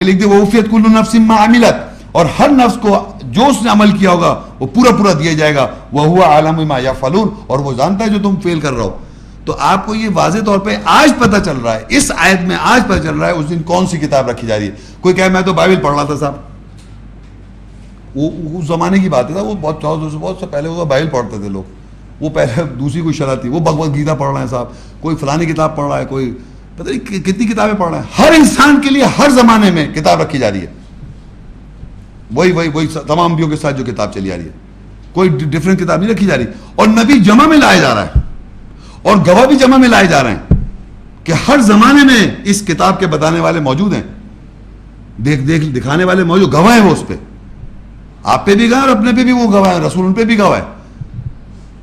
لکھ دے وَوَفِّيَتْ كُلُّ نَفْسٍ مَّا عَمِلَتْ، اور ہر نفس کو جو اس نے عمل کیا ہوگا وہ پورا پورا دیا جائے گا. وَهُوَ عَالِمُ بِمَا يَفْعَلُونَ، اور وہ جانتا ہے جو تم فیل کر رہا ہو. تو آپ کو یہ واضح طور پہ آج پتہ چل رہا ہے، اس آیت میں آج پتہ چل رہا ہے اس دن کون سی کتاب رکھی جا رہی ہے. کوئی کہے میں تو بائبل پڑھ رہا تھا صاحب، وہ اس زمانے کی بات ہے، وہ بہت سے پہلے وہ بائبل پڑھتے تھے لوگ. وہ پہلے دوسری کوئی شرح تھی، وہ بھگوت گیتا پڑھ رہے ہیں صاحب، کوئی فلانی کتاب پڑھ رہا ہے، کوئی پتہ نہیں کتنی کتابیں پڑھ رہے ہیں. ہر انسان کے لیے ہر زمانے میں کتاب رکھی جا رہی ہے، وہی تمام انبیوں کے ساتھ جو کتاب چلی آ رہی ہے، کوئی ڈفرینٹ کتاب نہیں رکھی جا رہی. اور نبی جمع میں لایا جا رہا ہے اور گواہ بھی جمع میں لائے جا رہے ہیں کہ ہر زمانے میں اس کتاب کے بتانے والے موجود ہیں، دکھانے والے موجود، گواہ ہیں وہ اس پہ. آپ پہ بھی گواہ اور اپنے پہ بھی وہ گواہ ہے، رسول ان پہ بھی گواہ ہے.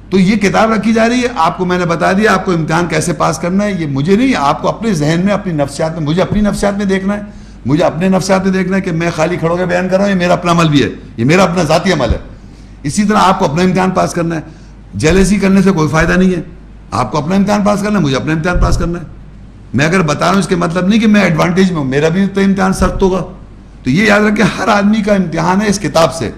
تو یہ کتاب رکھی جا رہی ہے. آپ کو میں نے بتا دیا آپ کو امتحان کیسے پاس کرنا ہے، یہ مجھے نہیں، آپ کو اپنے ذہن میں، اپنی نفسیات میں، مجھے اپنی نفسیات میں دیکھنا ہے، مجھے اپنے نفسیات میں دیکھنا ہے کہ میں خالی کھڑو کے بیان کر رہا ہوں، یہ میرا اپنا عمل بھی ہے، یہ میرا اپنا ذاتی عمل ہے. اسی طرح آپ کو اپنا امتحان پاس کرنا ہے. جیلسی کرنے سے کوئی فائدہ نہیں ہے. آپ کو اپنا امتحان پاس کرنا ہے، مجھے اپنا امتحان پاس کرنا ہے. میں اگر بتا رہا ہوں اس کے مطلب نہیں کہ میں ایڈوانٹیج میں ہوں، میرا بھی تو امتحان سخت ہوگا. تو یہ یاد رکھیں ہر آدمی کا امتحان ہے اس کتاب سے.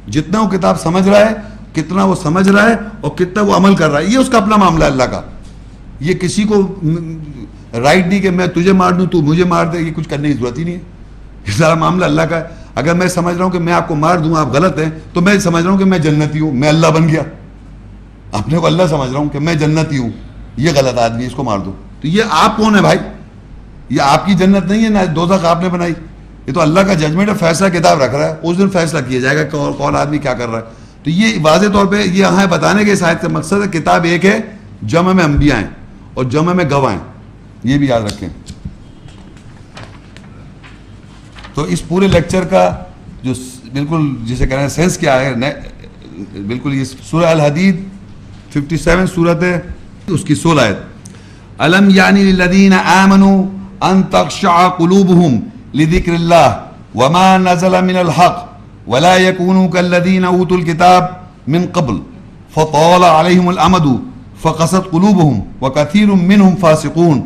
جتنا وہ کتاب سمجھ رہا ہے، کتنا وہ سمجھ رہا ہے اور کتنا وہ عمل کر رہا ہے، یہ اس کا اپنا معاملہ ہے اللہ کا. یہ کسی کو رائٹ نہیں کہ میں تجھے مار دوں تو مجھے مار دے، یہ کچھ کرنے کی ضرورت ہی نہیں ہے. یہ سارا معاملہ اللہ کا ہے. اگر میں سمجھ رہا ہوں کہ میں آپ کو مار دوں آپ غلط ہیں، تو میں سمجھ رہا ہوں کہ میں جنتی ہوں، میں اللہ بن گیا. اپنے کو اللہ سمجھ رہا ہوں کہ میں جنتی ہوں، یہ غلط آدمی ہے اس کو مار دوں. تو یہ آپ کون ہے بھائی؟ یہ آپ کی جنت نہیں ہے، نہ دوزخ آپ نے بنائی. یہ تو اللہ کا ججمنٹ ہے، فیصلہ کتاب رکھ رہا ہے، اس دن فیصلہ کیا جائے گا کون آدمی کیا کر رہا ہے. تو یہ واضح طور پہ یہ یہاں بتانے کے اس آیت کا مقصد ہے کتاب ایک ہے، جمع میں انبیاء ہیں اور جمع میں گواہ ہیں، یہ بھی یاد رکھیں. تو اس پورے لیکچر کا جو بالکل جسے کہنا ہے سینس کیا ہے، بالکل یہ سورہ الحدید 57 سورت ہے، اس کی 16 آیت. الم یعنی للذین آمنوا ان تخشع قلوبهم لذکر اللہ وما نزل من الحق ولا يكونوا كالذين اوتوا الكتاب من قبل فطال عليهم الامد فقست قلوبهم وكثير منهم فاسقون.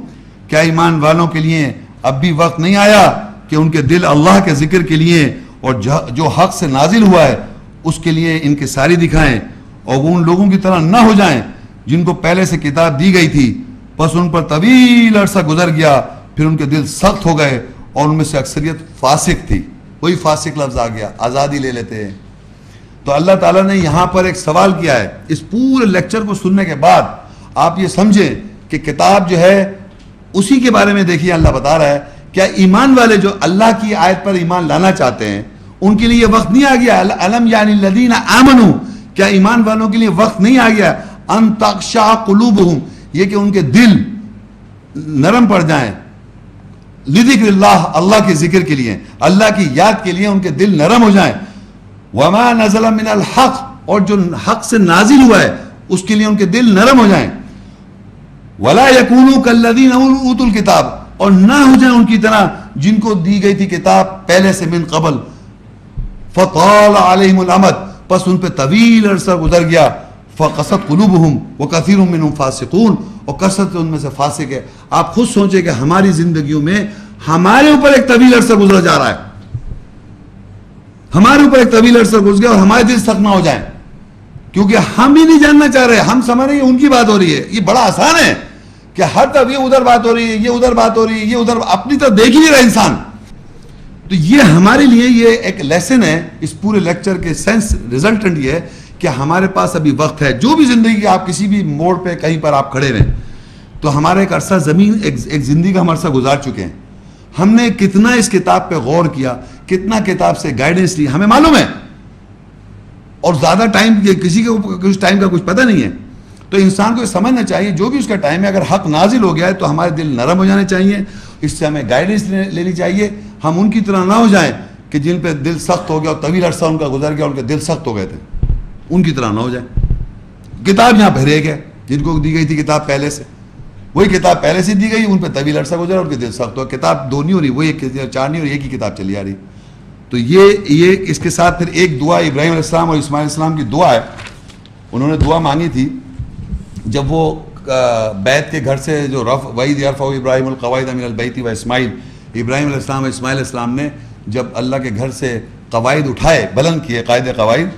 کیا ایمان والوں کے لیے اب بھی وقت نہیں آیا کہ ان کے دل اللہ کے ذکر کے لیے اور جو حق سے نازل ہوا ہے اس کے لیے ان کے ساری دکھائیں، اور وہ ان لوگوں کی طرح نہ ہو جائیں جن کو پہلے سے کتاب دی گئی تھی، پس ان پر طویل عرصہ گزر گیا، پھر ان کے دل سخت ہو گئے اور ان میں سے اکثریت فاسق تھی. وہی فاسق لفظ آ گیا، آزادی لے لیتے ہیں. تو اللہ تعالیٰ نے یہاں پر ایک سوال کیا ہے. اس پورے لیکچر کو سننے کے بعد آپ یہ سمجھیں کہ کتاب جو ہے اسی کے بارے میں دیکھیے اللہ بتا رہا ہے. کیا ایمان والے جو اللہ کی آیت پر ایمان لانا چاہتے ہیں ان کے لیے یہ وقت نہیں آ گیا؟ الم یعنی الذین آمنوا، کیا ایمان والوں کے لیے وقت نہیں آ گیا ان تخشع قلوبہم، یہ کہ ان کے دل نرم پڑ جائیں، لذکر اللہ، اللہ کے ذکر کے لیے، اللہ کی یاد کے لیے ان کے دل نرم ہو جائیں. وما نزل من الحق، اور جو حق سے نازل ہوا ہے اس کے لیے ان کے دل نرم ہو جائیں. ولا يكونوا كالذين اوتوا الكتاب، اور نہ ہو جائیں ان کی طرح جن کو دی گئی تھی کتاب پہلے سے من قبل. فطال عليهم الامد، پس ان پہ طویل عرصہ گزر گیا. فقست قلوبهم وكثير منهم فاسقون، اور کثرت ان میں سے فاسق ہے. آپ خود سوچیں کہ ہماری زندگیوں میں ہمارے اوپر ایک طویل عرصہ گزر جا رہا ہے، ہمارے اوپر ایک طویل عرصہ گزر گیا اور ہمارے دل سخت نہ ہو جائیں، کیونکہ ہم ہی نہیں جاننا چاہ رہے. ہم سمجھ رہے ہیں ان کی بات ہو رہی ہے. یہ بڑا آسان ہے کہ ہر طرف یہ ادھر بات ہو رہی ہے، یہ ادھر بات ہو رہی ہے، یہ ادھر، اپنی طرف دیکھ ہی نہیں رہا انسان. تو یہ ہمارے لیے یہ ایک لیسن ہے اس پورے لیکچر کے سینس ریزلٹنٹ یہ ہے کہ ہمارے پاس ابھی وقت ہے. جو بھی زندگی کے آپ کسی بھی موڑ پہ کہیں پر آپ کھڑے رہیں، تو ہمارا ایک عرصہ زمین ایک زندگی کا ہم عرصہ گزار چکے ہیں. ہم نے کتنا اس کتاب پہ غور کیا، کتنا کتاب سے گائیڈنس لی، ہمیں معلوم ہے. اور زیادہ ٹائم کسی کو کچھ ٹائم کا کچھ پتہ نہیں ہے. تو انسان کو یہ سمجھنا چاہیے جو بھی اس کا ٹائم ہے، اگر حق نازل ہو گیا ہے تو ہمارے دل نرم ہو جانے چاہیے، اس سے ہمیں گائیڈنس لینی چاہیے. ہم ان کی طرح نہ ہو جائیں کہ جن پہ دل سخت ہو گیا اور طویل عرصہ ان کا گزر گیا، ان کے دل سخت ہو گئے تھے، ان کی طرح نہ ہو جائیں. کتاب یہاں پہ ایک ہے جن کو دی گئی تھی کتاب پہلے سے، وہی کتاب پہلے سے دی گئی، ان پہ طویل عرصہ گزرا، ان کے دل سخت ہوا. کتاب دو نہیں ہو رہی، وہی چار نہیں ہو رہی، ایک ہی کتاب چلی آ رہی. تو یہ اس کے ساتھ پھر ایک دعا ابراہیم علیہ السلام اور اسماعیل علیہ السلام کی دعا ہے. انہوں نے دعا مانگی تھی جب وہ بیت کے گھر سے جو وَإِذْ يَرْفَعُ إِبْرَاهِيمُ الْقَوَاعِدَ مِنَ الْبَيْتِ وَإِسْمَاعِيلُ، ابراہیم علیہ السلام اور اسماعیل علیہ السلام نے جب اللہ کے گھر سے قواعد اٹھائے، بلند کیے قاعدے قواعد،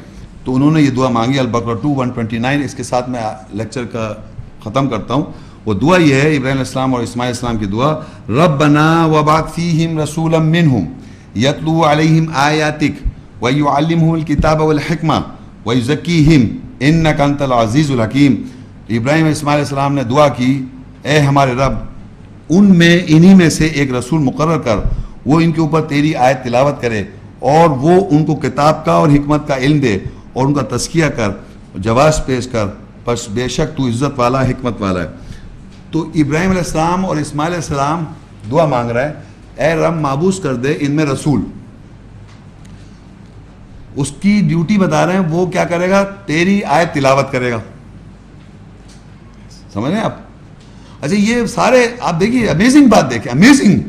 تو انہوں نے یہ دعا مانگی، البقرہ 2:129. اس کے ساتھ میں لیکچر کا ختم کرتا ہوں. وہ دعا یہ ہے ابراہیم علیہ السلام اور اسماعیل علیہ السلام کی دعا، ربنا وابعث فیہم رسولا منہم یتلو علیہم آیاتک ویعلمہم الکتاب والحکمہ ویزکیہم انک انت العزیز الحکیم. ابراہیم اور اسماعیل علیہ السلام نے دعا کی، اے ہمارے رب انہی میں سے ایک رسول مقرر کر، وہ ان کے اوپر تیری آیت تلاوت کرے اور وہ ان کو کتاب کا اور حکمت کا علم دے اور ان کا تزکیہ کر، جواز پیش کر، پس بے شک تو عزت والا حکمت والا ہے. تو ابراہیم علیہ السلام اور اسماعیل علیہ السلام دعا مانگ رہا ہے، اے رب معبوس کر دے ان میں رسول. اس کی ڈیوٹی بتا رہے ہیں، وہ کیا کرے گا؟ تیری آیت تلاوت کرے گا. سمجھ رہے ہیں آپ؟ اچھا یہ سارے آپ دیکھیے، امیزنگ بات دیکھیں، امیزنگ.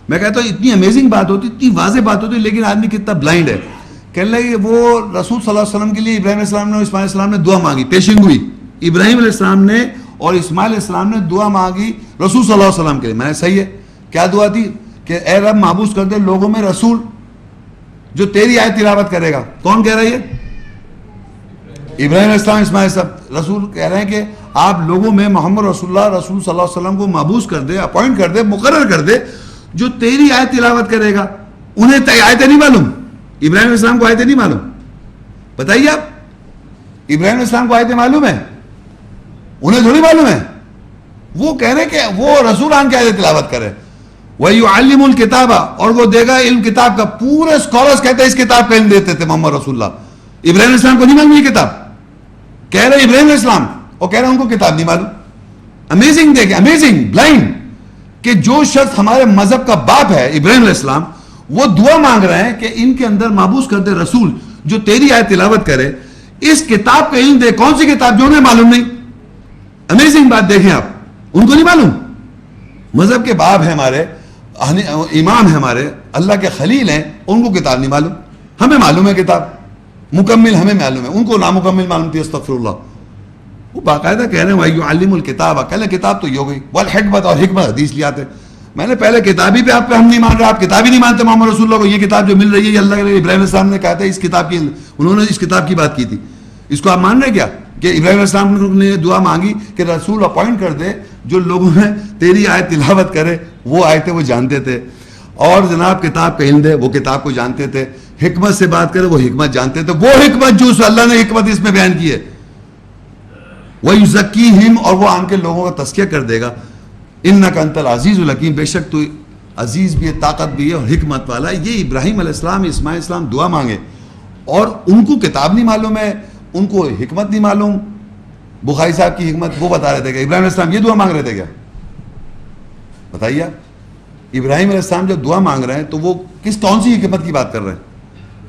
میں کہتا ہوں اتنی امیزنگ بات ہوتی، اتنی واضح بات ہوتی، لیکن آدمی کتنا بلائنڈ ہے. کہنے لگے وہ رسول صلی اللہ علیہ وسلم کے لیے ابراہیم علیہ السلام نے اور اسماعیل علیہ السلام نے دعا مانگی، پیشنگ ہوئی. ابراہیم علیہ السلام نے اور اسماعیل علیہ السلام نے دعا مانگی رسول صلی اللہ علیہ وسلم کے لیے. میں نے صحیح ہے، کیا دعا تھی؟ کہ اے رب معبوس کر دے لوگوں میں رسول جو تیری آیت تلاوت کرے گا. کون کہہ رہا ہے؟ ابراہیم علیہ السلام، اسماعیل صاحب. رسول کہہ رہے ہیں کہ آپ لوگوں میں محمد رسول اللہ صلی اللہ علیہ وسلم کو معبوس کر دے، اپوائنٹ کر دے، مقرر کر دے جو تیری آیت تلاوت کرے گا. انہیں آیتیں نہیں معلوم، ابراہیم علیہ السلام کو آیتیں نہیں معلوم. بتائیے آپ، ابراہیم علیہ السلام کو آیتیں معلوم ہیں؟ انہیں تھوڑی معلوم ہے. وہ کہہ رہے کہ وہ رسول آن کے آیت تلاوت کرے. وَيُعَلِّمُ الْكِتَابَ، اور وہ دے گا علم کتاب کا. پورے اسکالرز کہتے ہیں اس کتاب کا علم دیتے تھے محمد رسول اللہ. ابراہیم علیہ السلام کو نہیں معلوم یہ کتاب، کہہ رہے ابراہیم علیہ السلام، اور کہہ رہے ان کو کتاب نہیں معلوم. امیزنگ دیکھیں، امیزنگ، بلائنڈ. کہ جو شخص ہمارے مذہب کا باپ ہے ابراہیم علیہ السلام، وہ دعا مانگ رہے ہیں کہ ان کے اندر معبوس کر دے رسول جو تیری آیت تلاوت کرے، اس کتاب کا علم دے. کون سی کتاب؟ جو انہیں معلوم نہیں. امیزنگ بات دیکھیں آپ، ان کو نہیں معلوم. مذہب کے باپ ہیں ہمارے، امام ہیں ہمارے، اللہ کے خلیل ہیں، ان کو کتاب نہیں معلوم. ہمیں معلوم ہے کتاب مکمل، ہمیں معلوم ہے، ان کو نامکمل معلوم تھی. استغفر اللہ. وہ باقاعدہ کہہ رہے ہیں وَيُعَلِّمُ الْكِتَابَ، کہلے کتاب تو یہ ہو گئی، وَالْحِکْمَةَ، اور حکمت حدیث لے آتے. میں نے پہلے کتابی پہ آپ پہ ہم نہیں مان رہے، آپ کتابی نہیں مانتے محمد رسول اللہ کو. یہ کتاب جو مل رہی ہے یہ اللہ کے ابراہیم علیہ السلام نے کہا تھا، اس کتاب کی انہوں نے اس کتاب کی بات کی تھی. اس کو آپ مان رہے کیا کہ ابراہیم علیہ السلام نے دعا مانگی کہ رسول اپوائنٹ کر دے جو لوگوں میں تیری آیت تلاوت کرے؟ وہ آیتیں وہ جانتے تھے. اور جناب کتاب کا علم دے، وہ کتاب کو جانتے تھے. حکمت سے بات کرے، وہ حکمت جانتے تھے. وہ حکمت جو اللہ نے حکمت اس میں بیان کی ہے. وَيُزَكِّيهِمْ، اور وہ آن کے لوگوں کا تزکیہ کر دے گا. اِنَّكَ أَنْتَ الْعَزِيزُ الْحَكِيمُ، بے شک تو عزیز بھی ہے، طاقت بھی ہے اور حکمت والا ہے. یہ ابراہیم علیہ السلام، اسماعیل علیہ السلام دعا مانگے اور ان کو کتاب نہیں معلوم ہے، ان کو حکمت نہیں معلوم. بخاری صاحب کی حکمت وہ بتا رہے تھے کہ ابراہیم علیہ السلام یہ دعا مانگ رہے تھے کیا؟ بتائیے آپ. ابراہیم علیہ السلام جب دعا مانگ رہے ہیں تو وہ کون سی حکمت کی بات کر رہے ہیں؟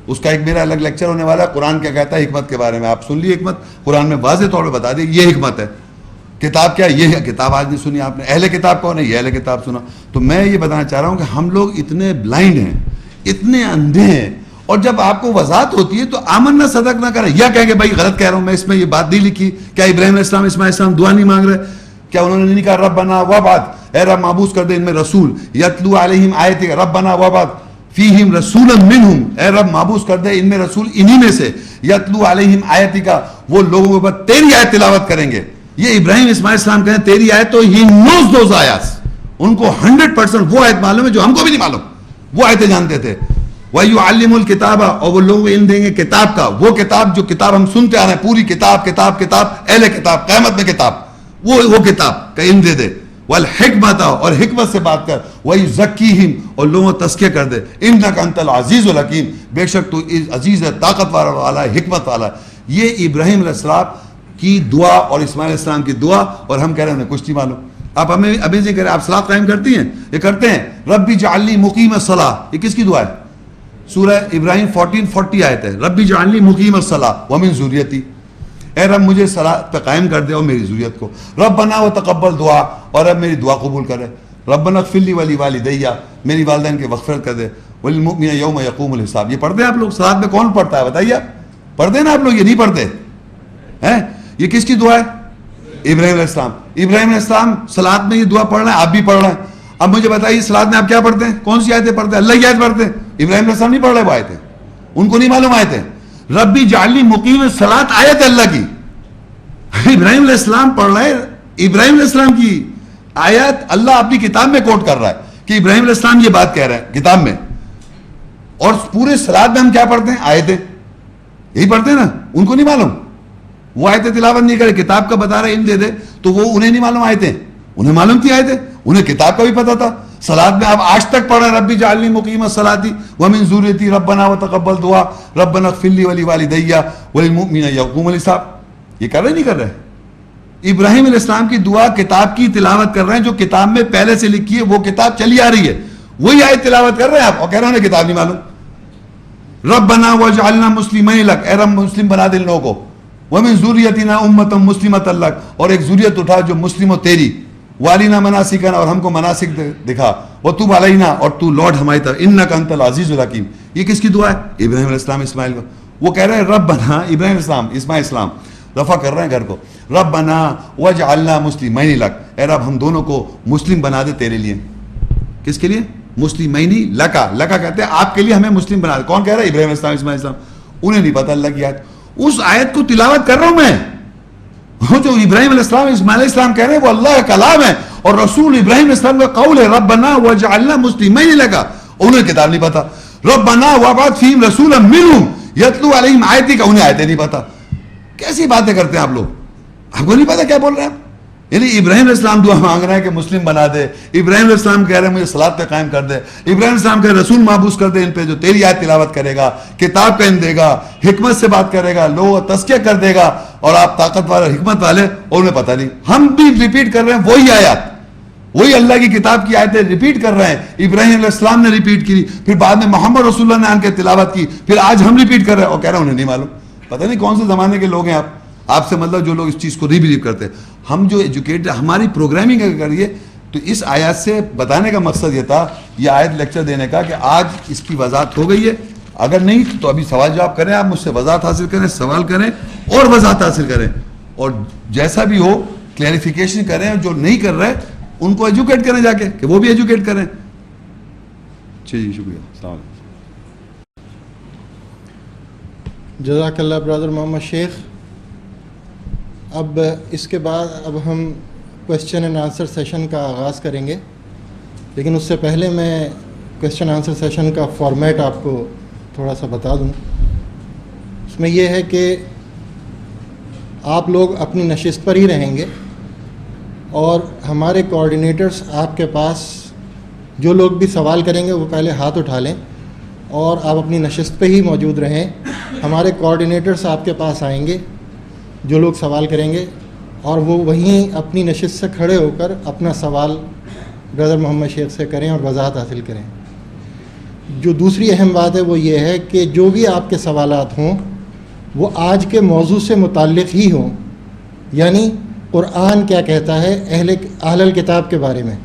اس کا ایک میرا الگ لیکچر ہونے والا ہے، قرآن کیا کہتا ہے حکمت کے بارے میں. آپ سن لیے حکمت، قرآن میں واضح طور پہ بتا دے یہ حکمت ہے. کتاب کیا؟ یہ ہے. کتاب آج نہیں سنی آپ نے. اہل کتاب کون ہے؟ یہ اہل کتاب سنا. تو میں یہ بتانا چاہ رہا ہوں کہ ہم لوگ اتنے بلائنڈ ہیں، اتنے اندھے ہیں، اور جب آپ کو وضاحت ہوتی ہے تو آمن نہ صدق نہ کریں. یا کہیں کہ بھائی غلط کہہ رہا ہوں میں، اس میں یہ بات نہیں لکھی. کیا ابراہیم علیہ السلام، اسماعیل علیہ السلام دعا نہیں مانگ رہے؟ کیا انہوں نے نہیں کہا ربنا وابعث، اے رب معبوس کر دے ان میں رسول، یتلو علیہم آیاتک، ربنا وابعث فیہم رسولا منہم، اے رب معبوس کر دے ان میں رسول انہی میں سے، یتلو علیہم آیاتک، وہ لوگوں کے اوپر تیری آیت تلاوت کریں گے. یہ ابراہیم اسماعیل السلام کہیں تیری آیت، تو ہی نوز دوز آیات، ان کو 100% وہ آیت معلوم ہے جو ہم کو بھی نہیں معلوم. وہ آیتیں جانتے تھے. وَيُعَلِّمُ الْكِتَابَ، اور وہ لوگوں کو علم دیں گے کتاب کا. وہ کتاب جو کتاب ہم سنتے آ رہے ہیں، پوری کتاب کتاب کتاب، اہل کتاب، قیامت میں کتاب، وہ کتاب کا علم دے دے. وَالْحِکْمَةَ، اور حکمت سے بات کر. وَيُزَكِّيهِمْ، اور لوگوں کو تزکیہ کر دے. إِنَّكَ أَنْتَ الْعَزِيزُ الْحَكِيمُ، بے شک تو عزیز ہے، طاقت والا ہے، حکمت والا ہے. یہ ابراہیم علیہ السلام کی دعا اور اسماعیل علیہ السلام کی دعا، اور ہم کہہ رہے ہیں ہمیں کچھ نہیں معلوم. آپ ہمیں ابھی سے کہہ رہے ہیں آپ صلاۃ قائم کرتی ہیں؟ یہ کرتے ہیں. ربی جعلنی مقیم الصلاۃ، یہ کس کی دعا ہے؟ سورہ ابراہیم 14:40 آیت ہے. ربی جعلنی مقیم الصلاۃ ومن ذریتی، اے رب مجھے صلاۃ پہ قائم کر دے اور میری ذریت کو. ربنا وتقبل دعا، اور اب میری دعا قبول کرے. ربنا اغفر لی ولوالدی، میری والدین کے مغفرت کر دے. والمؤمنین یوم یقوم الحساب. یہ پڑھتے ہیں آپ لوگ صلاۃ میں؟ کون پڑھتا ہے بتائیے آپ؟ پڑھتے ہیں نا آپ لوگ؟ یہ نہیں پڑھتے ہیں. یہ کس کی دعا ہے؟ ابراہیم علیہ السلام. ابراہیم علیہ السلام صلاۃ میں یہ دعا پڑھ رہے ہیں، آپ بھی پڑھ رہے ہیں. اب مجھے بتائیے صلاۃ میں آپ کیا پڑھتے ہیں؟ کون سی آیتیں پڑھتے ہیں؟ اللہ کی آیت پڑھتے ہیں. ابراہیم علیہ السلام نہیں پڑھ رہے وہ آیتیں, ان کو نہیں معلوم آیتیں. ربی جعلنی مقیم الصلاۃ آیت اللہ کی, ابراہیم علیہ السلام پڑھ رہے ہیں. ابراہیم علیہ السلام کی آیت اللہ اپنی کتاب میں کوٹ کر رہا ہے کہ ابراہیم علیہ السلام یہ بات کہہ رہے ہیں کتاب میں. اور پورے صلاۃ میں ہم کیا پڑھتے ہیں؟ آیتیں, یہی پڑھتے ہیں نا. ان کو نہیں معلوم, وہ آیتیں تلاوت نہیں کرے, کتاب کا بتا رہے علم دے دے تو وہ انہیں نہیں معلوم آیتیں, انہیں معلوم تھی آیتیں, انہیں کتاب کا بھی پتا تھا. صلاۃ میں آپ آج تک پڑھ رہے ہیں ربی جعلنی مقیم الصلاۃ ومن ذریتی ربنا وتقبل دعا ربنا اغفر لی ولوالدی وللمؤمنین یوم الحساب. یہ کر رہے نہیں کر رہے؟ ابراہیم علیہ السلام کی دعا کتاب کی تلاوت کر رہے ہیں جو کتاب میں پہلے سے لکھی ہے, وہ کتاب چلی آ رہی ہے, وہی آیت تلاوت کر رہے ہیں آپ اور کہہ رہے ہیں کتاب نہیں معلوم. ربنا وجعلنا مسلمین لک, اے رب مسلم بنا دے لوگوں کو, ومن ذریتنا امۃ مسلمۃ لک, اور ایک ذریت اٹھا جو مسلم ہو تیری, والینا مناسکنا, اور ہم کو مناسک دکھا, وتوب علینا, اور تو لوٹ ہماری طرف, انک انت العزیز الحکیم. یہ کس کی دعا ہے؟ ابراہیم علیہ السلام اسماعیل کو. وہ کہہ رہے ہیں ربنا, ابراہیم علیہ السلام اسماعیل السلام رفع کر رہے ہیں گھر کو, ربنا وجعلنا مسلمین لک, اے رب ہم دونوں کو مسلم بنا دے تیرے لیے. کس کے لیے؟ مسلمین لکا, لکا کہتے ہیں آپ کے لیے ہمیں مسلم بنا دے. کون کہہ رہا ہے؟ ابراہیم علیہ السلام اسماعیل السلام. انہیں نہیں پتا اللہ کی آیت, اس آیت کو تلاوت کر رہا ہوں میں. جو ابراہیم علیہ السلام اسماعیل علیہ السلام کہہ رہے ہیں وہ اللہ کا کلام ہے اور رسول ابراہیم علیہ السلام کا قول ہے, ربنا وجعلنا مسلمین لک. انہیں کتاب نہیں پتا. ربنا وابعث فیہم رسولا منہم یتلو علیہم آیاتک, انہیں آیتیں نہیں پتا. کیسی باتیں کرتے ہیں آپ لوگ, آپ کو نہیں پتا کیا بول رہے ہیں آپ. یعنی ابراہیم علیہ السلام دعا مانگ رہے ہیں کہ مسلم بنا دے, ابراہیم علیہ السلام کہہ رہے ہیں مجھے صلاۃ پہ قائم کر دے, ابراہیم علیہ السلام کہہ رہے رسول محبوس کر دے ان پہ جو تیری آیت تلاوت کرے گا, کتاب کا علم دے گا, حکمت سے بات کرے گا, لوگوں کا تزکیہ کر دے گا, اور آپ طاقت والے حکمت والے, اور انہیں پتہ نہیں. ہم بھی ریپیٹ کر رہے ہیں وہی آیات, وہی اللہ کی کتاب کی آیتیں ریپیٹ کر رہے ہیں. ابراہیم علیہ السلام نے ریپیٹ کی, پھر بعد میں محمد رسول اللہ نے آن کے تلاوت کی, پھر آج ہم ریپیٹ کر رہے ہیں اور کہہ رہے ہیں انہیں نہیں معلوم. پتہ نہیں کون سے زمانے کے لوگ ہیں آپ سے مطلب جو لوگ اس چیز کو ریبلیو کرتے ہیں. ہم جو ایجوکیٹڈ, ہماری پروگرامنگ اگر کریے تو اس آیات سے بتانے کا مقصد یہ تھا, یہ آیت لیکچر دینے کا, کہ آج اس کی وضاحت ہو گئی ہے. اگر نہیں تو ابھی سوال جواب کریں, آپ مجھ سے وضاحت حاصل کریں, سوال کریں اور وضاحت حاصل کریں, اور جیسا بھی ہو کلیریفیکیشن کریں. جو نہیں کر رہے ان کو ایجوکیٹ کریں جا کے, کہ وہ بھی ایجوکیٹ کریں. جی شکریہ, السلام علیکم. جزاک اللہ برادر محمد شیخ. اب اس کے بعد اب ہم کویسچن اینڈ آنسر سیشن کا آغاز کریں گے, لیکن اس سے پہلے میں کویسچن آنسر سیشن کا فارمیٹ آپ کو تھوڑا سا بتا دوں. اس میں یہ ہے کہ آپ لوگ اپنی نشست پر ہی رہیں گے, اور ہمارے کوآرڈینیٹرز آپ کے پاس جو لوگ بھی سوال کریں گے وہ پہلے ہاتھ اٹھا لیں, اور آپ اپنی نشست پہ ہی موجود رہیں. ہمارے کوآرڈینیٹرز آپ کے پاس آئیں گے جو لوگ سوال کریں گے, اور وہ وہیں اپنی نشست سے کھڑے ہو کر اپنا سوال برادر محمد شیخ سے کریں اور وضاحت حاصل کریں. جو دوسری اہم بات ہے وہ یہ ہے کہ جو بھی آپ کے سوالات ہوں وہ آج کے موضوع سے متعلق ہی ہوں, یعنی قرآن کیا کہتا ہے اہل الکتاب کے بارے میں.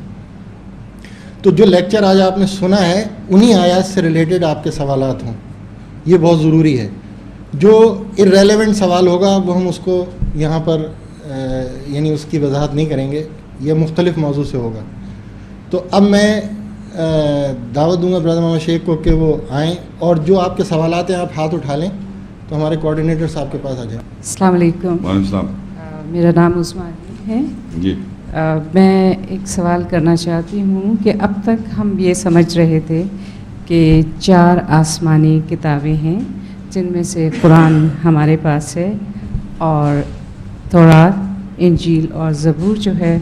تو جو لیکچر آج آپ نے سنا ہے انہی آیات سے ریلیٹڈ آپ کے سوالات ہوں, یہ بہت ضروری ہے. جو ارریلیونٹ سوال ہوگا وہ ہم اس کو یہاں پر یعنی اس کی وضاحت نہیں کریں گے, یہ مختلف موضوع سے ہوگا. تو اب میں دعوت دوں گا برادر محمد شیخ کو کہ وہ آئیں, اور جو آپ کے سوالات ہیں آپ ہاتھ اٹھا لیں تو ہمارے کوآرڈینیٹر صاحب کے پاس آ جائیں. السلام علیکم. وعلیکم السلام. میرا نام عثمان ہے. جی میں ایک سوال کرنا چاہتی ہوں کہ اب تک ہم یہ سمجھ رہے تھے کہ 4 آسمانی کتابیں ہیں جن میں سے قرآن ہمارے پاس ہے, اور تورات, انجیل اور زبور جو ہے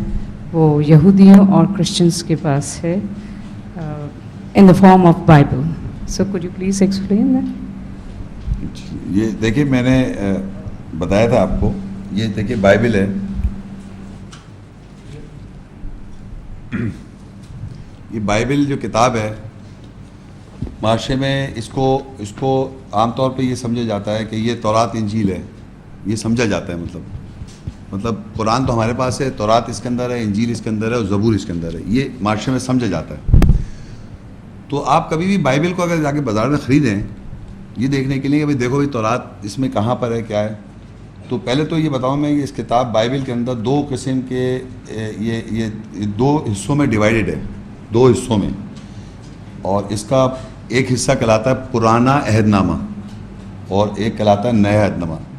وہ یہودیوں اور کرسچنس کے پاس ہے in the form of Bible. So could you please explain that? یہ دیکھیے میں نے بتایا تھا آپ کو, یہ دیکھیے بائبل ہے, یہ بائبل جو کتاب ہے معاشرے میں اس کو عام طور پہ یہ سمجھا جاتا ہے کہ یہ تورات انجیل ہے, یہ سمجھا جاتا ہے. مطلب قرآن تو ہمارے پاس ہے, تورات اس کے اندر ہے, انجیل اس کے اندر ہے, اور زبور اس کے اندر ہے, یہ معاشرے میں سمجھا جاتا ہے. تو آپ کبھی بھی بائبل کو اگر جا کے بازار میں خریدیں یہ دیکھنے کے لیے کہ بھائی دیکھو بھائی تورات اس میں کہاں پر ہے, کیا ہے, تو پہلے تو یہ بتاؤں میں کہ اس کتاب بائبل کے اندر 2 قسم کے یہ 2 حصوں میں ڈیوائیڈڈ ہے. دو حصوں میں، اور اس کا ایک حصہ کہلاتا ہے پرانا عہد نامہ اور ایک کہلاتا ہے نیا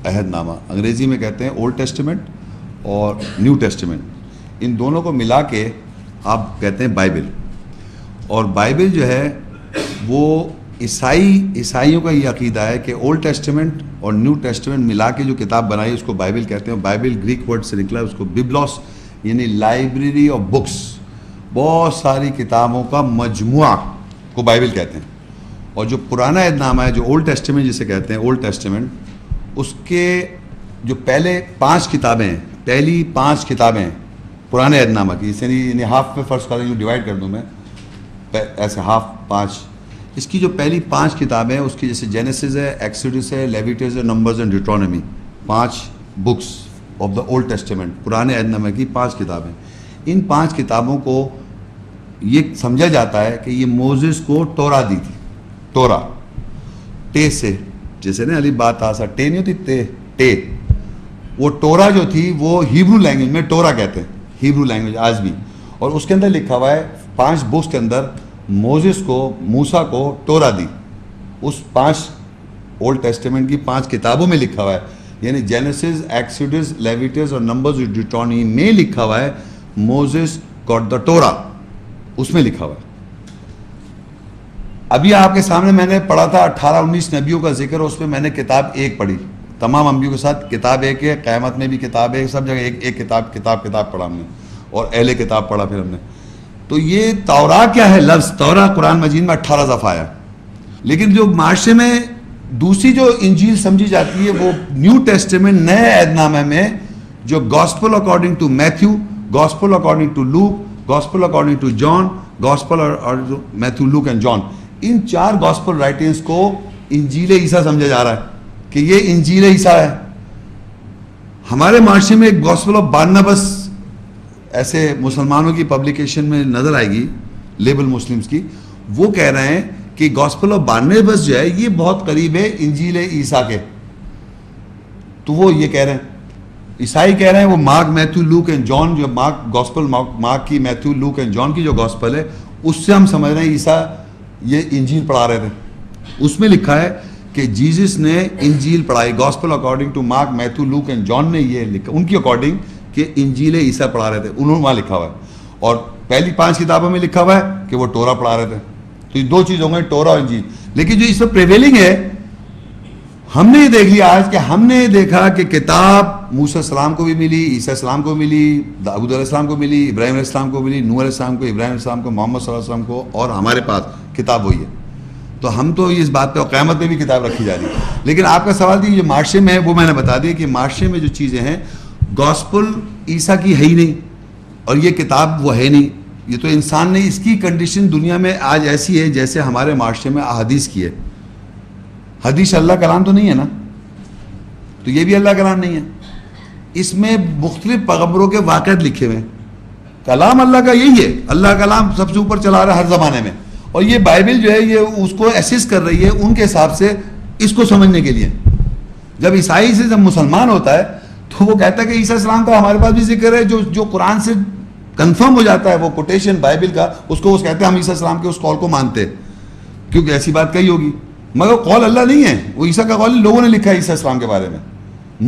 عہد نامہ. انگریزی میں کہتے ہیں اولڈ ٹیسٹیمنٹ اور نیو ٹیسٹیمنٹ. ان دونوں کو ملا کے آپ کہتے ہیں بائبل. اور بائبل جو ہے وہ عیسائیوں کا یہ عقیدہ ہے کہ اولڈ ٹیسٹیمنٹ اور نیو ٹیسٹیمنٹ ملا کے جو کتاب بنائی اس کو بائبل کہتے ہیں. بائبل گریک ورڈ سے نکلا ہے، اس کو ببلوس یعنی لائبریری آف بکس، بہت ساری کتابوں کا مجموعہ کو بائبل کہتے ہیں. اور جو پرانا عہد نامہ ہے، جو اولڈ ٹیسٹیمنٹ جسے کہتے ہیں اولڈ ٹیسٹیمنٹ، اس کے جو پہلے 5 کتابیں ہیں، پہلی 5 کتابیں ہیں پرانے عہد نامہ کی، یعنی ہاف پہ فرض کریں، ڈیوائڈ کر دوں میں ایسے ہاف 5. اس کی جو پہلی 5 کتابیں ہیں اس کی جیسے جینیسس ہے، ایکسوڈس ہے، لیویٹس ہے، numbers and Deuteronomy, 5 books of the old testament, پرانے عہد نامہ کی 5 کتابیں. ان 5 کتابوں کو یہ سمجھا جاتا ہے کہ یہ موزس کو تورا دی تھی. تورا ٹے سے، جیسے نا علی بات آسا ٹے نہیں ہوتی، ٹے وہ تورا جو تھی وہ ہیبرو لینگویج میں تورا کہتے ہیں، ہیبرو لینگویج آج بھی. اور اس کے اندر لکھا ہوا ہے 5 بکس کے اندر موزس کو، موسیٰ کو تورا دی. اس 5 اولڈ ٹیسٹیمنٹ کی 5 کتابوں میں لکھا ہوا ہے، یعنی جینیسس، ایکسوڈس، لیویٹس اور نمبرز اور ڈیوٹرانومی میں لکھا ہوا ہے موزس گاٹ دا تورا، اس میں لکھا ہوا ہے. ابھی آپ کے سامنے میں نے پڑھا تھا 18-19 نبیوں کا ذکر، اس میں نے کتاب 1 پڑھی. تمام انبیوں کے ساتھ کتاب 1 ہے، قیامت میں بھی کتاب 1، سب جگہ ایک کتاب پڑھا ہم نے، اور اہل کتاب پڑھا پھر ہم نے. تو یہ تورا کیا ہے؟ لفظ تورا قرآن مجید میں 18 دفعہ آیا. لیکن جو معاشرے میں دوسری جو انجیل سمجھی جاتی ہے وہ نیو ٹیسٹیمنٹ، نئے عہد نامہ میں جو gospel according to Matthew, gospel according to Luke, gospel according to John, gospel Matthew, Luke and John, ان 4 گاسپل رائٹنگز کو انجیل عیسیٰ سمجھا جا رہا ہے کہ یہ انجیل عیسیٰ ہے. ہمارے معاشرے میں ایک گاسپل آف بارناباس ایسے مسلمانوں کی پبلیکیشن میں نظر آئے گی، لیبل مسلمز کی، وہ کہہ رہے ہیں کہ گاسپل آف بارناباس جو ہے یہ بہت قریب ہے انجیل عیسیٰ کے. تو وہ یہ کہہ رہے ہیں، عیسائی کہہ رہے ہیں وہ Mark, Matthew, Luke and John, جو گاسپل مارک کی، میتھیو، لوک اینڈ جان کی جو گاسپل ہے اس سے ہم سمجھ رہے ہیں عیسیٰ یہ انجیل پڑھا رہے تھے. اس میں لکھا ہے کہ جیزس نے انجیل پڑھائی، gospel according to Mark, Matthew, Luke and John نے یہ لکھا ان کی اکارڈنگ کہ انجیل عیسیٰ پڑھا رہے تھے، انہوں نے وہاں لکھا ہوا ہے. اور پہلی 5 کتابوں میں لکھا ہوا ہے کہ وہ تورا پڑھا رہے تھے. تو یہ 2 چیز ہوں گے، تورا اور انجیل. لیکن جو اس میں پریویلنگ ہے، ہم نے یہ دیکھ لیا آج کہ ہم نے دیکھا کہ کتاب موسیٰ علیہ السلام کو بھی ملی، عیسیٰ علیہ السلام کو ملی، داؤد علیہ السلام کو ملی، ابراہیم علیہ السلام کو ملی، نوح علیہ السلام کو، ابراہیم علیہ السلام کو، محمد صلی اللہ علیہ وسلم کو، اور ہمارے پاس کتاب وہی ہے. تو ہم تو اس بات پہ قیامت میں بھی کتاب رکھی جا رہی ہے. لیکن آپ کا سوال تھی جو معاشرے میں ہے، وہ میں نے بتا دیا کہ معاشرے میں جو چیزیں ہیں گاسپل عیسیٰ کی ہے ہی نہیں، اور یہ کتاب وہ ہے نہیں. یہ تو انسان نے اس کی کنڈیشن دنیا میں آج ایسی ہے جیسے ہمارے معاشرے میں احادیث کی ہے. حدیث اللہ کلام تو نہیں ہے نا، تو یہ بھی اللہ کلام نہیں ہے. اس میں مختلف پیغمبروں کے واقعات لکھے ہوئے ہیں. کلام اللہ کا یہی ہے، اللہ کلام سب سے اوپر چلا رہا ہے ہر زمانے میں. اور یہ بائبل جو ہے یہ اس کو اسسٹ کر رہی ہے ان کے حساب سے اس کو سمجھنے کے لیے. جب عیسائی سے جب مسلمان ہوتا ہے تو وہ کہتا ہے کہ عیسیٰ السلام کا ہمارے پاس بھی ذکر ہے، جو قرآن سے کنفرم ہو جاتا ہے وہ کوٹیشن بائبل کا، اس کو وہ کہتے ہیں ہم عیسیٰ السلام کے اس قول کو مانتے ہیں، کیونکہ ایسی بات کہی ہوگی. مگر قول اللہ نہیں ہے، وہ عیسیٰ کا قول لوگوں نے لکھا ہے عیسیٰ السلام کے بارے میں.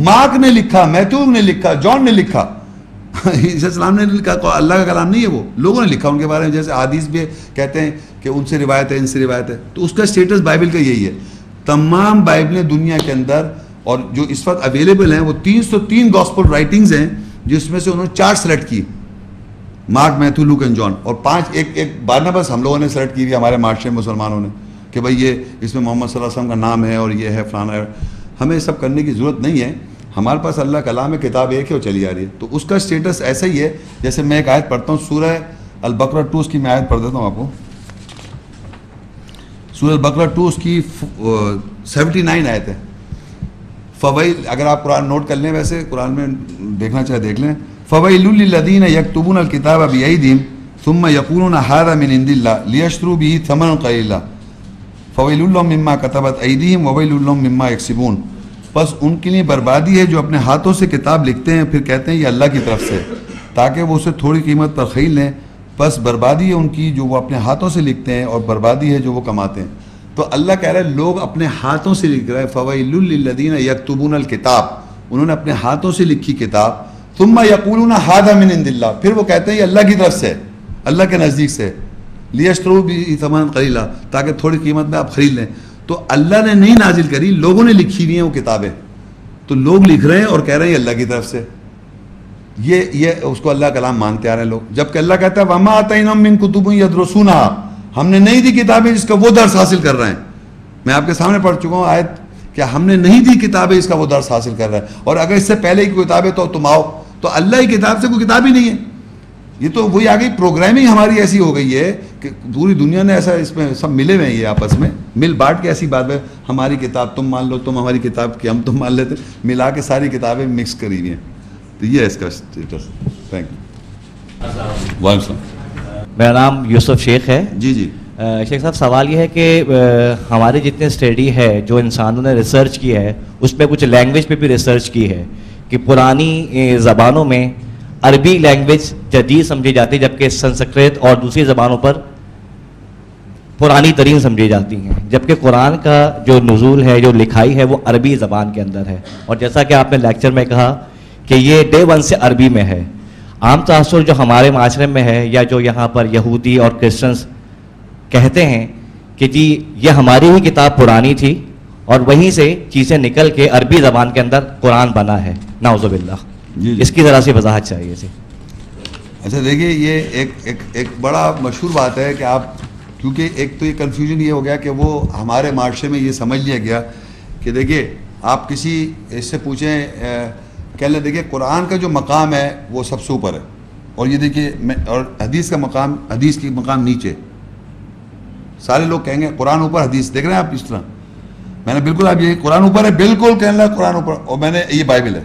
مارک نے لکھا، میتھیو نے لکھا، جان نے لکھا، عیسیٰ السلام نے لکھا. اللہ کا کلام نہیں ہے، وہ لوگوں نے لکھا ان کے بارے میں. جیسے حدیث بھی کہتے ہیں کہ ان سے روایت ہے، ان سے روایت ہے، تو اس کا اسٹیٹس بائبل کا یہی ہے. تمام بائبلیں دنیا کے اندر اور جو اس وقت اویلیبل ہیں وہ 303 گاسپل رائٹنگز ہیں، جس میں سے انہوں نے 4 سلیکٹ کی، Mark, Matthew, Luke and John, اور 5 ایک بارناباس ہم لوگوں نے سلیکٹ کی ہوئی ہمارے معاشرے میں مسلمانوں نے کہ بھائی یہ اس میں محمد صلی اللہ علیہ وسلم کا نام ہے اور یہ ہے فلانا ہے. ہمیں سب کرنے کی ضرورت نہیں ہے. ہمارے پاس اللہ کلام ہے، کتاب ایک ہے اور چلی آ رہی ہے. تو اس کا اسٹیٹس ایسا ہی ہے. جیسے میں ایک آیت پڑھتا ہوں سورہ البقرہ 2 اس کی میں آیت پڑھ دیتا ہوں آپ کو. سورہ البقرہ 2 اس کی 79 آیت ہے. فویل، اگر آپ قرآن نوٹ کر لیں، ویسے قرآن میں دیکھنا چاہے دیکھ لیں. فویل للذین یکتبون الکتاب بایدیہم ثم یقولون ھذا من عند اللہ لیشتروا به ثمنا قلیلا فویل لهم مما کتبت ایدیہم وویل لهم مما یکسبون. بس ان کے لیے بربادی ہے جو اپنے ہاتھوں سے کتاب لکھتے ہیں پھر کہتے ہیں یہ اللہ کی طرف سے، تاکہ وہ اسے تھوڑی قیمت پر خرید لیں بس بربادی ہے ان کی جو وہ اپنے ہاتھوں سے لکھتے ہیں اور بربادی ہے جو وہ کماتے ہیں. تو اللہ کہہ رہا ہے لوگ اپنے ہاتھوں سے لکھ رہے ہیں. فویل للذین یکتبون الکتاب, انہوں نے اپنے ہاتھوں سے لکھی کتاب. ثم یقولون ھذا من عند اللہ, پھر وہ کہتے ہیں یہ اللہ کی طرف سے, اللہ کے نزدیک سے. لیشتروا بہ ثمنا قلیلا, تاکہ تھوڑی قیمت میں آپ خرید لیں. تو اللہ نے نہیں نازل کری, لوگوں نے لکھی ہوئی ہیں وہ کتابیں. تو لوگ لکھ رہے ہیں اور کہہ رہے ہیں اللہ کی طرف سے. یہ اس کو اللہ کلام مانتے آ رہے ہیں لوگ, جبکہ اللہ کہتا ہے وما آتیناہم من کتب یدرسونھا, ہم نے نہیں دی کتابیں جس کا وہ درس حاصل کر رہے ہیں. میں آپ کے سامنے پڑھ چکا ہوں آیت کہ ہم نے نہیں دی کتابیں اس کا وہ درس حاصل کر رہا ہے. اور اگر اس سے پہلے کی کتابیں تو تم آؤ, تو اللہ کی کتاب سے کوئی کتاب ہی نہیں ہے. یہ تو وہی آ گئی, پروگرامنگ ہماری ایسی ہو گئی ہے کہ پوری دنیا نے ایسا, اس میں سب ملے ہوئے ہیں یہ آپس میں, مل بانٹ کے ایسی بات ہے ہماری کتاب تم مان لو, تم ہماری کتاب کی ہم تم مان لیتے, ملا کے ساری کتابیں مکس کری ہوئی ہیں. تو یہ ہے اس کا اسٹیٹس. Thank you. وعلیکم السلام. میرا نام یوسف شیخ ہے. جی جی شیخ صاحب, سوال یہ ہے کہ ہمارے جتنے اسٹڈی ہے جو انسانوں نے ریسرچ کی ہے اس میں کچھ لینگویج پہ بھی ریسرچ کی ہے کہ پرانی زبانوں میں عربی لینگویج جدید سمجھی جاتی ہے, جبکہ سنسکرت اور دوسری زبانوں پر پرانی ترین سمجھی جاتی ہیں, جبکہ قرآن کا جو نزول ہے, جو لکھائی ہے, وہ عربی زبان کے اندر ہے. اور جیسا کہ آپ نے لیکچر میں کہا کہ یہ ڈے ون سے عربی میں ہے. عام تاثر جو ہمارے معاشرے میں ہے, یا جو یہاں پر یہودی اور کرسچنس کہتے ہیں کہ جی یہ ہماری ہی کتاب پرانی تھی اور وہیں سے چیزیں نکل کے عربی زبان کے اندر قرآن بنا ہے, نعوذ باللہ. جی اس کی ذرا سی وضاحت چاہیے جی. اچھا دیکھیے, یہ ایک بڑا مشہور بات ہے کہ آپ, کیونکہ ایک تو یہ کنفیوژن یہ ہو گیا کہ وہ ہمارے معاشرے میں یہ سمجھ لیا گیا کہ دیکھیے آپ کسی اس سے پوچھیں, کہہ لیں دیکھیے قرآن کا جو مقام ہے وہ سب سے اوپر ہے, اور یہ دیکھیے اور حدیث کا مقام, حدیث کی مقام نیچے. سارے لوگ کہیں گے قرآن اوپر حدیث, دیکھ رہے ہیں آپ اس طرح. میں نے بالکل, آپ یہ قرآن اوپر ہے, بالکل کہنے لگا قرآن اوپر, اور میں نے یہ بائبل ہے.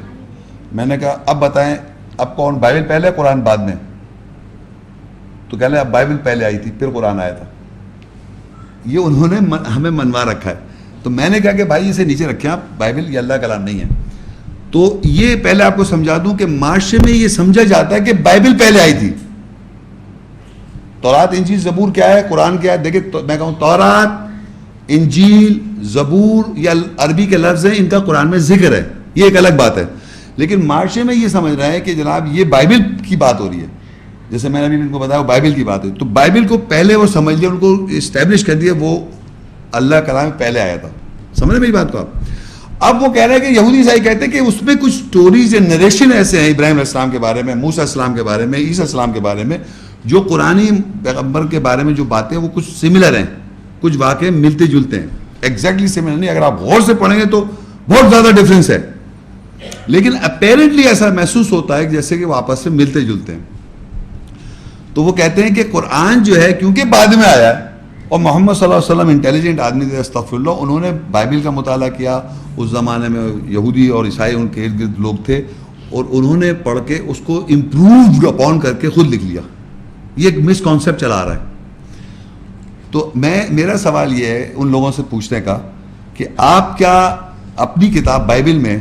میں نے کہا اب بتائیں اب کون, بائبل پہلے قرآن بعد میں؟ تو کہہ لیں اب بائبل پہلے آئی تھی پھر قرآن آیا تھا. یہ انہوں نے ہمیں منوا رکھا ہے. تو میں نے کہا کہ بھائی اسے نیچے رکھیں آپ, بائبل یہ اللہ کلام نہیں ہے. تو یہ پہلے آپ کو سمجھا دوں کہ معاشرے میں یہ سمجھا جاتا ہے کہ بائبل پہلے آئی تھی. تورات انجیل زبور کیا ہے, قرآن کیا ہے؟ دیکھیں میں کہوں تورات, انجیل, زبور یا عربی کے لفظ ہیں, ان کا قرآن میں ذکر ہے, یہ ایک الگ بات ہے. لیکن معاشرے میں یہ سمجھ رہا ہے کہ جناب یہ بائبل کی بات ہو رہی ہے. جیسے میں نے ابھی ان کو بتایا بائبل کی بات ہے, تو بائبل کو پہلے وہ سمجھ لیا, ان کو اسٹیبلش کر دیا وہ اللہ کلام پہلے آیا تھا. سمجھ رہے میری بات کو آپ؟ اب وہ کہہ رہے ہیں کہ یہودی عیسائی کہتے ہیں کہ اس میں کچھ سٹوریز یا نریشن ایسے ہیں ابراہیم علیہ السلام کے بارے میں, موسیٰ علیہ السلام کے بارے میں, عیسیٰ علیہ السلام کے بارے میں, جو قرآنی پیغمبر کے بارے میں جو باتیں وہ کچھ سملر ہیں, کچھ واقع ملتے جلتے ہیں. ایگزیکٹلی سملر نہیں, اگر آپ غور سے پڑھیں گے تو بہت زیادہ ڈفرینس ہے, لیکن اپیرنٹلی ایسا محسوس ہوتا ہے جیسے کہ وہ آپس سے ملتے جلتے ہیں. تو وہ کہتے ہیں کہ قرآن جو ہے کیونکہ بعد میں آیا ہے, اور محمد صلی اللہ علیہ وسلم انٹیلیجنٹ آدمی تھے, استغفر اللہ, انہوں نے بائبل کا مطالعہ کیا. اس زمانے میں یہودی اور عیسائی ان کے ارد گرد لوگ تھے, اور انہوں نے پڑھ کے اس کو امپرووڈ اپون کر کے خود لکھ لیا. یہ ایک مس کانسیپٹ چلا رہا ہے. تو میرا سوال یہ ہے ان لوگوں سے پوچھنے کا کہ آپ کیا اپنی کتاب بائبل میں,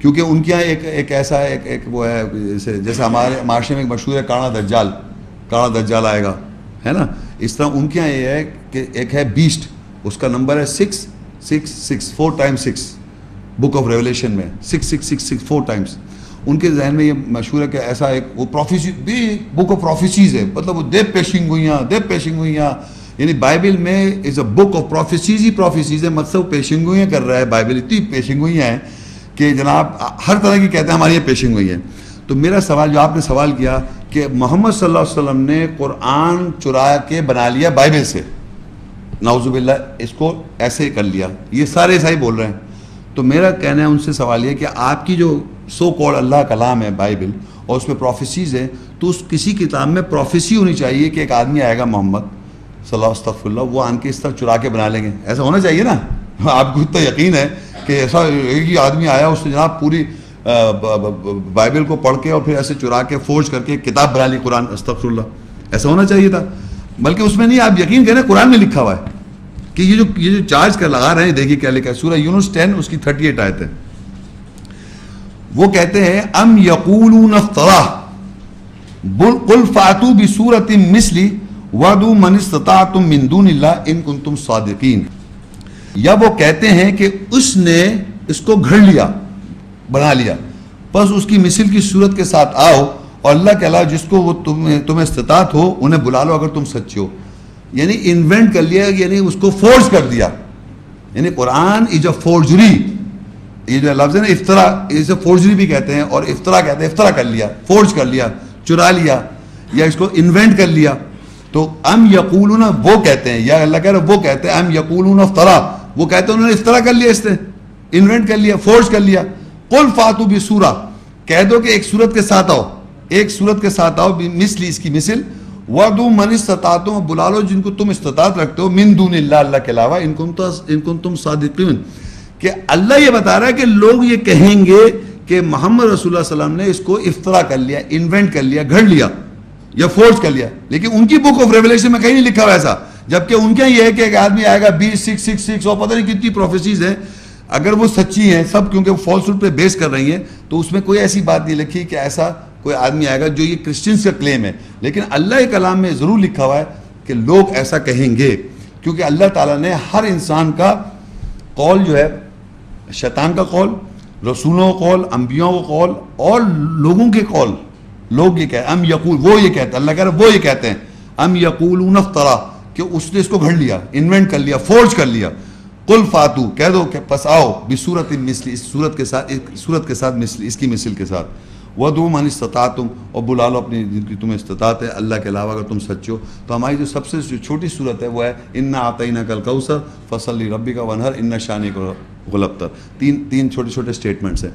کیونکہ ان کے یہاں ایک ایسا ایک وہ ہے جیسے ہمارے معاشرے میں ایک مشہور ہے کاڑا دجال آئے گا, ہے نا, اس طرح ان کے یہاں یہ ہے کہ ایک ہے بیسٹ, اس کا نمبر ہے 666, 4 × 6, بک آف ریولیشن میں 6666 4 ٹائمس. ان کے ذہن میں یہ مشہور ہے کہ ایسا ایک وہ پروفیسی, بک آف پروفیسیز ہے, مطلب وہ دیو پیشنگ ہوئیاں, یعنی بائبل میں is a book of prophecies ہی پروفیسیز ہے, مطلب پیشنگ ہوئیاں کر رہا ہے بائبل, اتنی پیشنگ ہوئیاں ہیں کہ جناب ہر طرح کی کہتے ہیں ہماری یہ پیشنگ ہوئی ہے. تو میرا سوال جو آپ نے سوال کیا کہ محمد صلی اللہ علیہ وسلم نے قرآن چرا کے بنا لیا بائبل سے, نعوذ باللہ, اس کو ایسے ہی کر لیا, یہ سارے عیسائی بول رہے ہیں. تو میرا کہنا ہے ان سے سوال یہ کہ آپ کی جو سو کالڈ اللہ کلام ہے بائبل, اور اس میں پروفیسیز ہے, تو اس کسی کتاب میں پروفیسی ہونی چاہیے کہ ایک آدمی آئے گا محمد صلی اللہ استغفر اللہ, وہ آن کے اس طرح چرا کے بنا لیں گے, ایسا ہونا چاہیے نا. آپ کو اتنا یقین ہے کہ ایسا ایک ہی آدمی آیا, اس نے جناب پوری بائبل کو پڑھ کے اور پھر ایسے چرا کے فورج کر کے کتاب بنا لی قرآن, استغفر اللہ, ایسا ہونا چاہیے تھا. بلکہ اس میں نہیں, آپ یقین کریں قرآن میں لکھا ہوا ہے کہ یہ جو چارج کر لگا رہے ہیں, دیکھیے کیا لکھا ہے, سورہ یونس 10 اس کی 38 آیت ہے. وہ کہتے ہیں ام یقولون افتراہ, قل فاتو بسورۃ مثلی وادعوا من استطعتم من دون اللہ ان کنتم صادقین. یا وہ کہتے ہیں کہ اس نے اس کو گھڑ لیا, بنا لیا, بس اس کی مثل کی صورت کے ساتھ آؤ اور اللہ کے علاوہ جس کو وہ تمہیں استطاعت ہو انہیں بلا لو اگر تم سچے ہو. یعنی انوینٹ کر لیا, یعنی اس کو فورس کر دیا. یعنی قرآن از اے فورجری. یہ جو لفظ ہے نا افطرا, اسے فورجری بھی کہتے ہیں اور افطرا کہتے ہیں. افطرا کر لیا, فورج کر لیا, چرا لیا, یا اس کو انوینٹ کر لیا. تو ام یقولون, وہ کہتے ہیں, یا اللہ کہہ رہا وہ کہتے ہیں ام یقولون افطرا, وہ کہتے ہیں انہوں نے افطرا کر لیا, اس نے انوینٹ کر لیا, فورج کر لیا. قل فاتو بسورہ, کہہ دو کہ ایک صورت کے ساتھ آؤ, ایک صورت کے ساتھ آؤ, مثلی اس کی مثل, وَدُوا مَنِ اسْتَطَعْتُمْ, بلا لو جن کو تم استطاعت رکھتے ہو, من دون اللہ, اللہ کے علاوہ, ان کنتم صادقین. کہ اللہ یہ بتا رہا ہے کہ لوگ یہ کہیں گے کہ محمد رسول اللہ صلی اللہ علیہ وسلم نے اس کو افطرا کر لیا, انوینٹ کر لیا, گھڑ لیا یا فورس کر لیا. لیکن ان کی بک آف ریویلیشن میں کہیں نہیں لکھا ہوا ایسا. جبکہ ان کے یہ ہے کہ ایک آدمی آئے گا 666 اور پتہ نہیں کتنی پروفیسیز ہیں, اگر وہ سچی ہیں سب, کیونکہ وہ فالسہوڈ پہ بیس کر رہی ہیں, تو اس میں کوئی ایسی بات نہیں لکھی کہ ایسا کوئی آدمی آئے گا جو یہ کرسچنس کا کلیم ہے. لیکن اللہ کے کلام میں ضرور لکھا ہوا ہے کہ لوگ ایسا کہیں گے, کیونکہ اللہ تعالیٰ نے ہر انسان کا قول جو ہے, شیطان کا قول, رسولوں کا قول, انبیاء کا قول اور لوگوں کے قول, لوگ یہ کہتے ام یقول, وہ یہ کہتے ہیں, اللہ کہہ رہا ہے وہ یہ کہتے ہیں ام یقولون افطرا, کہ اس نے اس کو گھڑ لیا, انوینٹ کر لیا, فورج کر لیا. قل فاتو, کہہ دو کہ پس آؤ, بصورت مثلی, اس صورت کے ساتھ, اس صورت کے ساتھ مثلی, اس کی مثل کے ساتھ, وَدُعُوا مَنِ اسْتَطَعْتُمْ, اور بلا لو اپنی جن کی تمہیں استطاعت ہے اللہ کے علاوہ اگر تم سچے ہو. تو ہماری جو سب سے چھوٹی صورت ہے وہ ہے اِنَّا أَعْطَيْنَاكَ الْكَوْثَرَ فَصَلِّ لِرَبِّكَ وَانْحَرْ إِنَّ شَانِئَكَ هُوَ الْأَبْتَرُ. تین چھوٹے چھوٹے اسٹیٹمنٹس ہیں.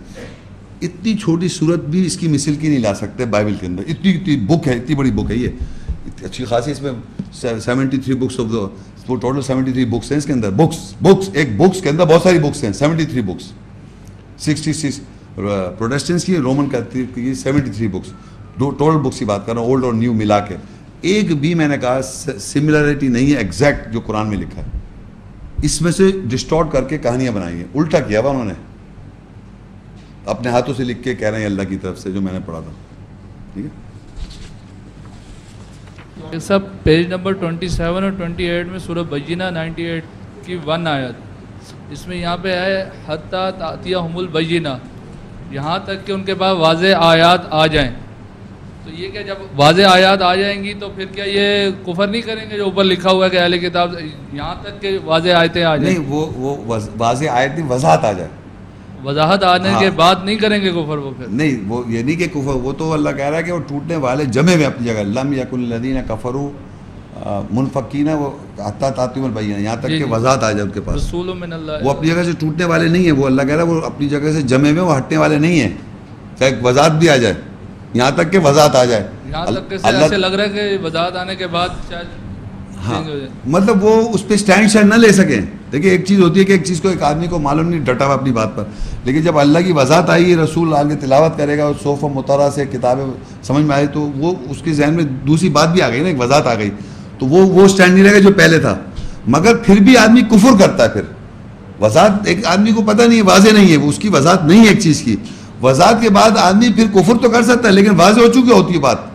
اتنی چھوٹی صورت بھی اس کی مثل کی نہیں لا سکتے بائبل کے اندر. اتنی بک ہے, اتنی بڑی بک ہے یہ, اچھی خاصی. اس میں 73 بکس آف دا, وہ ٹوٹل 73 بکس ہیں اس کے اندر. بکس ایک بکس کے اندر بہت ساری بکس ہیں, 73 بکس, 66 پروٹیسٹنٹس کی, رومن کیتھولک کی 73 بکس, ٹوٹل بکس کی بات کر رہا ہوں, اولڈ اور نیو ملا کے. ایک بھی میں نے کہا سملرٹی نہیں ہے ایگزیکٹ جو قرآن میں لکھا ہے. اس میں سے ڈسٹورٹ کر کے کہانیاں بنائی ہیں, الٹا کیا ہوا انہوں نے, اپنے ہاتھوں سے لکھ کے کہہ رہے ہیں اللہ کی طرف سے, جو میں نے پڑھا تھا. ٹھیک ہے سب پیج نمبر 27 اور 28 میں سورہ بینہ 98 کی 1 آیت, اس میں یہاں پہ ہے حتیٰ تأتیہم البینہ, یہاں تک کہ ان کے پاس واضح آیات آ جائیں. تو یہ کہ جب واضح آیات آ جائیں گی تو پھر کیا یہ کفر نہیں کریں گے جو اوپر لکھا ہوا ہے کہ اہل کتاب, یہاں تک کہ واضح آیتیں آ جائیں؟ نہیں, وہ واضح آیت نہیں, وضاحت آ جائے. وضاحت آنے کے بعد نہیں کریں گے کفر وہ پھر؟ نہیں, وہ یہ نہیں کہ کفر, وہ تو اللہ کہہ رہا ہے کہ وہ ٹوٹنے والے جمے ہوئے اپنی جگہ. لم یکن الذین کفروا منفکین, وہ حتیٰ تأتیہم البینہ, یہاں تک کہ وضاحت آ جائے ان کے پاس. رسول من اللہ, وہ اپنی جگہ سے ٹوٹنے والے نہیں ہیں. وہ اللہ کہہ رہا ہے وہ اپنی جگہ سے جمے ہوئے, وہ ہٹنے والے نہیں ہیں. چاہے وضاحت بھی آ جائے, یہاں تک کہ وضاحت آ جائے. یہاں تک کہ ایسے لگ رہا ہے کہ وضاحت آنے کے بعد شاید, ہاں, مطلب وہ اس پہ اسٹینڈ شاید نہ لے سکیں. دیکھیے ایک چیز ہوتی ہے کہ ایک چیز کو ایک آدمی کو معلوم نہیں, ڈٹا ہوا اپنی بات پر, لیکن جب اللہ کی وضاحت آئی, رسول آگے تلاوت کرے گا, صحف مطہرہ سے کتابیں سمجھ میں آئی, تو وہ اس کے ذہن میں دوسری بات بھی آ گئی نا, ایک وضاحت آ گئی, تو وہ اسٹینڈ نہیں رہے گا جو پہلے تھا. مگر پھر بھی آدمی کفر کرتا ہے. پھر وضاحت ایک آدمی کو پتہ نہیں ہے, واضح نہیں ہے, وہ اس کی وضاحت نہیں ہے ایک چیز کی. وضاحت کے بعد آدمی پھر کفر تو کر سکتا ہے, لیکن واضح ہو چکی ہوتی ہے بات.